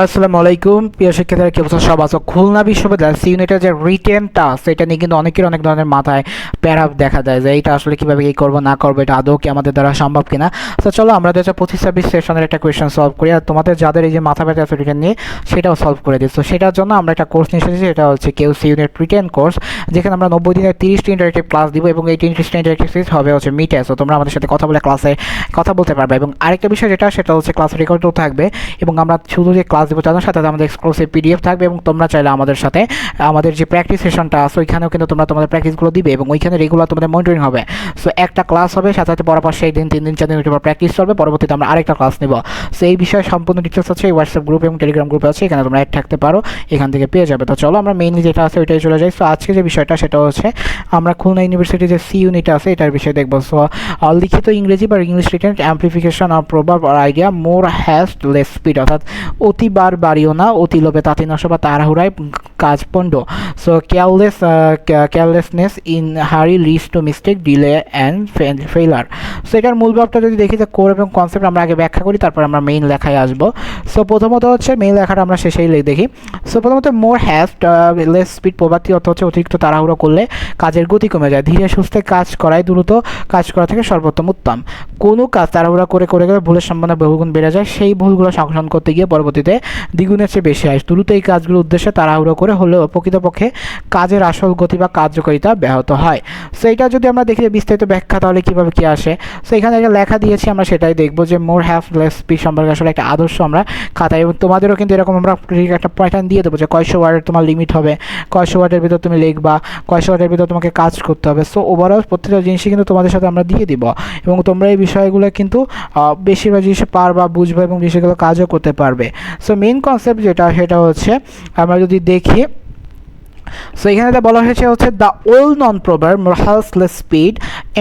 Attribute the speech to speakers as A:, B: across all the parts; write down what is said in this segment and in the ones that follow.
A: আসসালামু আলাইকুম প্রিয় শিক্ষার্থীরা, কি অবস্থা? সব আছো? খুলনা বিশ্ববিদ্যালয় সি ইউনিটের যে রিটেন টাস্ক, এটা নিয়ে কিন্তু অনেকের অনেক ধরনের মাথায় প্যারা দেখা যায় যে এইটা আসলে কীভাবে কী করবো না করবো, এটা আদৌ কি আমাদের দ্বারা সম্ভব কিনা। তো চলো আমরা 2025 সেশনের একটা কোয়েশ্চেন সলভ করি, আর তোমাদের যাদের এই যে মাথা ব্যথা আছে রিটেন নিয়ে, সেটাও সলভ করে দিই। তো সেটার জন্য আমরা একটা কোর্স নিয়ে এসেছি, এটা হচ্ছে কেউ সি ইউনিট রিটেন কোর্স, যেখানে আমরা 90 দিনের 30টি ইন্টারেক্টিভ ক্লাস দিব, এবং এই 30টি ইন্টারেক্টিভ সিরিজ হবে হচ্ছে মিটে। তো তোমরা আমাদের সাথে কথা বলে ক্লাসে কথা বলতে পারবে, এবং আরেকটা বিষয় সেটা হচ্ছে ক্লাস রেকর্ডও থাকবে, এবং আমরা শুধু যে ক্লাস দেবো তাদের সাথে আমাদের এক্সক্লুসিভ পিডিএফ থাকবে, এবং তোমরা চাইলে আমাদের সাথে আমাদের যে প্র্যাকটিস সেশনটা আছে ওইখানেও কিন্তু তোমরা তোমাদের প্র্যাকটিসগুলো দিবে, এবং ওইখানে রেগুলার তোমাদের মনিটরিং হবে। সো একটা ক্লাস হবে, সাথে সাথে পরপর সেই দিন 3 দিন 4 দিন প্র্যাকটিস চলবে, পরবর্তীতে আমরা আরেকটা ক্লাস নেব। সো এই বিষয়ে সম্পূর্ণ ডিটেলস আছে এই হোয়াটসঅ্যাপ গ্রুপ এবং টেলিগ্রাম গ্রুপে আছে, এখানে তোমরা অ্যাড থাকতে পারো, এখান থেকে পেয়ে যাবে। তো চলো আমরা মেইনলি যেটা আছে ওইটাই চলে যাই। সো আজকে যে বিষয়টা সেটা হচ্ছে আমরা খুলনা ইউনিভার্সিটি যে সি ইউনিট আছে এটার বিষয়ে দেখবো। সো লিখিত ইংরেজি বা ইংলিশ রিটেন অ্যাম্প্লিফিকেশন অফ প্রভাব আর idea more has less speed, অর্থাৎ অতিবার বাড়িও না, অতি লোভে তাঁতি নষ্ট বা তাড়াহুড়ায় কাজ পণ্ড। So carelessness in hurry leads to mistake, delay and failure. So এটার মূল ভাবটা যদি দেখি যে কোর এবং কনসেপ্ট আমরা আগে ব্যাখ্যা করি, তারপর আমরা মেইন লেখায় আসবো। সো প্রথমত হচ্ছে মেইন লেখাটা আমরা শেষেই দেখি। সো প্রথমত মোর হ্যাজ লেস স্পিড প্রভাবটি অর্থ হচ্ছে অতিরিক্ত তাড়াহুড়ো করলে কাজের গতি কমে যায়, ধীরে সুস্থে কাজ করায় দ্রুত কাজ করা থেকে সর্বোত্তম উত্তম। কোনো কাজ তাড়াহুড়া করে গেলে ভুলের সম্ভাবনা বহুগুণ বেড়ে যায়, সেই ভুলগুলো সংশোধন করতে গিয়ে পরবর্তীতে দ্বিগুণের চেয়ে বেশি হয়। দ্রুত এই কাজগুলোর উদ্দেশ্যে তাড়াহুড়ো করে হলেও প্রকৃতপক্ষে কাজের আসল গতি বা কার্যকারিতা ব্যাহত হয়। সো এইটা যদি আমরা দেখি বিস্তারিত ব্যাখ্যা, তাহলে কীভাবে কী আসে। সো এখানে একটা লেখা দিয়েছি, আমরা সেটাই দেখবো যে মোর হ্যাভ লেস স্পিড সম্পর্কে আসলে একটা আদর্শ আমরা খাতায়, এবং তোমাদেরও কিন্তু এরকম আমরা একটা প্যাটার্ন দিয়ে দেবো যে কয়শো ওয়ার্ডের তোমার লিমিট হবে, কয়শো ওয়ার্ডের ভিতর তুমি লিখবা, কয়শো ওয়ার্ডের ভিতর তোমাকে কাজ করতে হবে। সো ওভারঅল প্রত্যেকটা জিনিসই কিন্তু তোমাদের সাথে আমরা দিয়ে দিব, এবং তোমরা এই বিষয়গুলো কিন্তু বেশিরভাগ জিনিস পারবা, বুঝবে, এবং বিষয়গুলো কাজও করতে পারবে। সো মেইন কনসেপ্ট যেটা সেটা হচ্ছে আমরা যদি দেখি, সো এখানে যা বলা হয়েছে হচ্ছে the old known proverb more haste less speed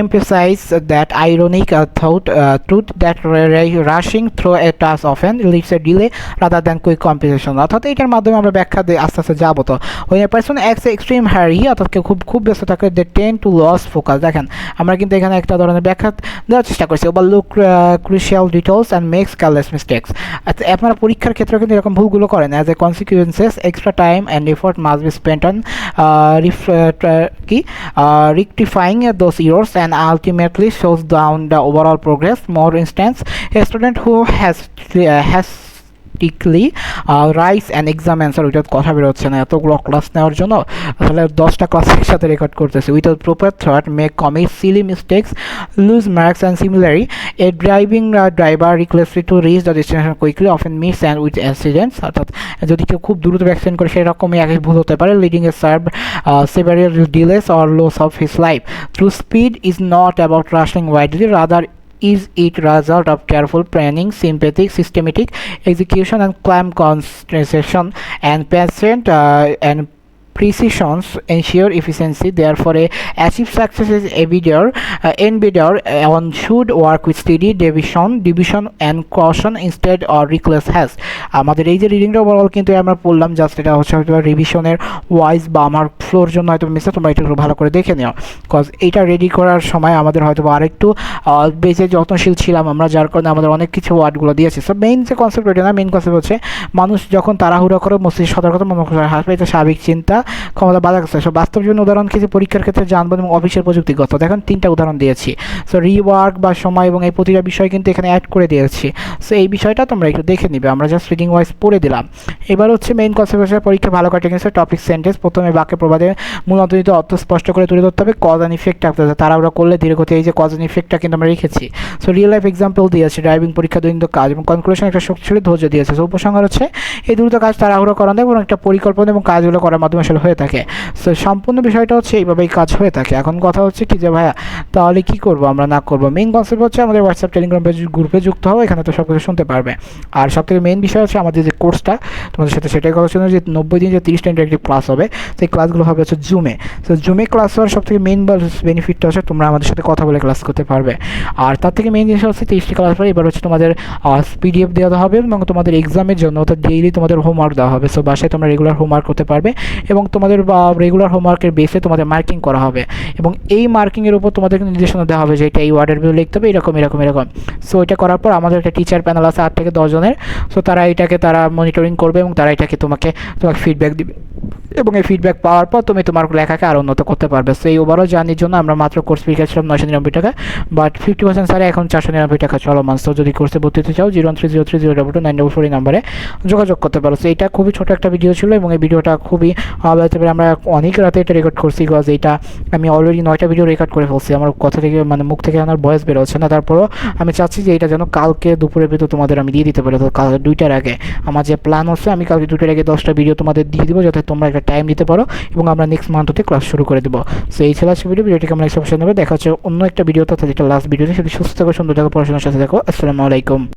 A: emphasize that ironic truth that rushing through a task often leads a delay rather than quick competition. অর্থাৎ এটার মাধ্যমে আমরা ব্যাখ্যা আস্তে আস্তে যাবো। তো ওই পার্সন অ্যাক্টস এক্সট্রিম হ্যারি, অর্থাৎ কেউ খুব ব্যস্ত থাকে, দে টেন টু লস ফোকাস। দেখেন আমরা কিন্তু এখানে একটা ধরনের ব্যাখ্যা দেওয়ার চেষ্টা করছি, overlook crucial details and makes careless mistakes. আপনারা পরীক্ষার ক্ষেত্রে কিন্তু এরকম ভুলগুলো করেন। As a consequences extra time and effort must be spent on rectifying those errors, and ultimately shows down the overall progress. More instance, a student who has rice and exam answer, ওইটা কথা বেরোচ্ছে না এতগুলো class নেওয়ার জন্য, আসলে 10টা class একসাথে রেকর্ড করতেছি, without proper thought make commit silly mistakes, lose marks, and similarly a driver recklessly to reach the destination quickly often miss and with accidents. অর্থাৎ যদি কেউ খুব দ্রুত অ্যাক্সিডেন্ট করে সেরকমই একই ভুল হতে পারে, leading A several delays or loss of his life. True speed is not about rushing wildly, rather is it result of careful planning, sympathetic, systematic execution, and calm concentration, and patient and precisions ensure efficiency. Therefore, a achieve success is endeavor on should work with steady division and caution instead of reckless haste. আমাদের এই যে রিডিংটা overall কিন্তু আমরা পড়লাম, just এটা হচ্ছে হয়তো রিভিশনের ওয়াইজ বা আমার ফ্লোর জন্য হয়তো মিসে, তোমরা একটু ভালো করে দেখে নিও, বিকজ এইটা রেডি করার সময় আমাদের হয়তো আরেকটু বেশি যত্নশীল ছিলাম আমরা, যার কারণে আমাদের অনেক কিছু ওয়ার্ডগুলো দিয়েছি। সো মেইন যে কনসেপ্ট ওইটা না, মেইন কনসেপ্ট হচ্ছে মানুষ যখন তাড়াহুড়ো করে মস্তিষ্ক সতর্কতা মনে হ্রাস পায়, এটা স্বাভাবিক চিন্তা ক্ষমতা বাধা করছে। সব বাস্তব জীবন উদাহরণ কিছু পরীক্ষার ক্ষেত্রে জানবেন এবং অফিসের প্রযুক্তিগত, দেখেন 3টা উদাহরণ দিয়েছি। সো রিওয়ার্ক বা সময় এবং এই প্রতিটা বিষয় কিন্তু এখানে অ্যাড করে দিয়েছি। সো এই বিষয়টা তোমরা একটু দেখে নিবে, আমরা জাস্ট রিডিং ওয়াইজ পড়ে দিলাম। এবার হচ্ছে মেইন কনসেপ্ট হচ্ছে পরীক্ষা ভালো কাটে গেছে টপিক সেন্টেন্স, প্রথমে বাক্যে প্রবাদে মূল অন্তর্নিহিত অর্থ স্পষ্ট করে তুলে ধরতে হবে, কজ অ্যান্ড ইফেক্ট থাকতে হবে, তারা ওরা করলে ধীরে গতি, এই যে কজ অ্যান্ড ইফেক্টটা কিন্তু আমরা রেখেছি। সো রিয়েল লাইফ এক্সাম্পল দিয়েছে, ড্রাইভিং পরীক্ষা দৈনিক কাজ, এবং কনক্লুশন একটা শক্তিশালী ধৈর্য দিয়েছে। সো উপসংহার হচ্ছে এই দ্রুত কাজ তাড়াহুড়ো করানো এবং একটা পরিকল্পনা এবং কাজগুলো করার মাধ্যমে আসলে হয়ে থাকে। সো সম্পূর্ণ বিষয়টা হচ্ছে এইভাবেই কাজ হয়ে থাকে। এখন কথা হচ্ছে কি যে ভাইয়া তাহলে কী করবো আমরা না করবো, মেইন কনসেপ্ট হচ্ছে আমাদের হোয়াটসঅ্যাপ টেলিগ্রাম গ্রুপে যুক্ত হবো, এখানে তো সব কিছু শুনতে পারবে। আর সবথেকে মেইন বিষয় হচ্ছে আমাদের যে কোর্সটা তোমাদের সাথে সেটাই কথা ছিল যে 90 দিন যে 30টা ইন্টারেক্টিভ ক্লাস হবে, সেই ক্লাসগুলো হবে হচ্ছে জুমে। সো জুমে ক্লাস হওয়ার সবথেকে মেইন বেনিফিটটা হচ্ছে তোমরা আমাদের সাথে কথা বলে ক্লাস করতে পারবে। আর তার থেকে মেইন জিনিস হচ্ছে 30টি ক্লাস পরে এবার হচ্ছে তোমাদের পিডিএফ দেওয়া হবে, এবং তোমাদের এক্সামের জন্য অর্থাৎ ডেইলি তোমাদের হোমওয়ার্ক দেওয়া হবে। সো বাসায় তোমরা রেগুলার হোমওয়ার্ক করতে পারবে, এবং তোমাদের রেগুলার হোমওয়ার্কের বেসে তোমাদের মার্কিং করা হবে এবং এই মার্কিংয়ের উপর তোমাদেরকে নির্দেশনা দেওয়া হবে যে এটা এই ওয়ার্ডের ভিতরে লিখতে হবে এরকম এরকম এরকম। সো এটা করার পর আমাদের একটা টিচার প্যানেল আছে 8 থেকে 10 জনের। সো তারা মনিটরিং করবে এবং তারা এটাকে তোমাকে ফিডব্যাক দিবে এবং এই ফিডব্যাক পাওয়ার পর তুমি তোমার লেখাকে আরও উন্নত করতে পারবে। সো এই ওভারঅল জার্নির জন্য আমরা মাত্র কোর্স ফি গেছিলাম 999 টাকা, বাট 50% স্যারে এখন 499 টাকা চলমান। সো যদি কোর্সে ভর্তি হতে চাও 01303022944 নাম্বারে যোগাযোগ করতে পারো। সো এটা খুবই ছোটো একটা ভিডিও ছিল এবং এই ভিডিওটা খুবই বলতে পারি আমরা অনেক রাতে এটা রেকর্ড করছি, বিকজ এটা আমি অলরেডি 9টা ভিডিও রেকর্ড করে ফেলছি। আমার কথা থেকে মুখ থেকে আমার ভয়েস বেরোচ্ছে না, তারপরও আমি চাচ্ছি যে এটা যেন কালকে দুপুরের ভিতর তোমাদের আমি দিয়ে দিতে পারি। তো কাল 2টার আগে আমার যে প্ল্যান হচ্ছে আমি কালকে 2টার আগে 10টা ভিডিও তোমাদের দিয়ে দিব, যাতে তোমরা একটা টাইম দিতে পারো এবং আমরা নেক্সট মান্থতে ক্লাস শুরু করে দেবো। সো এই ছিল আজকে ভিডিওটি কেমন লাগছে অবশ্যই নেবে। দেখা হচ্ছে অন্য একটা ভিডিও, তথা যেটা লাস্ট ভিডিওতে। সেটি সুস্থ থাকো, সুন্দর থাকো, পড়াশোনার সাথে থাকো। আসসালামু আলাইকুম।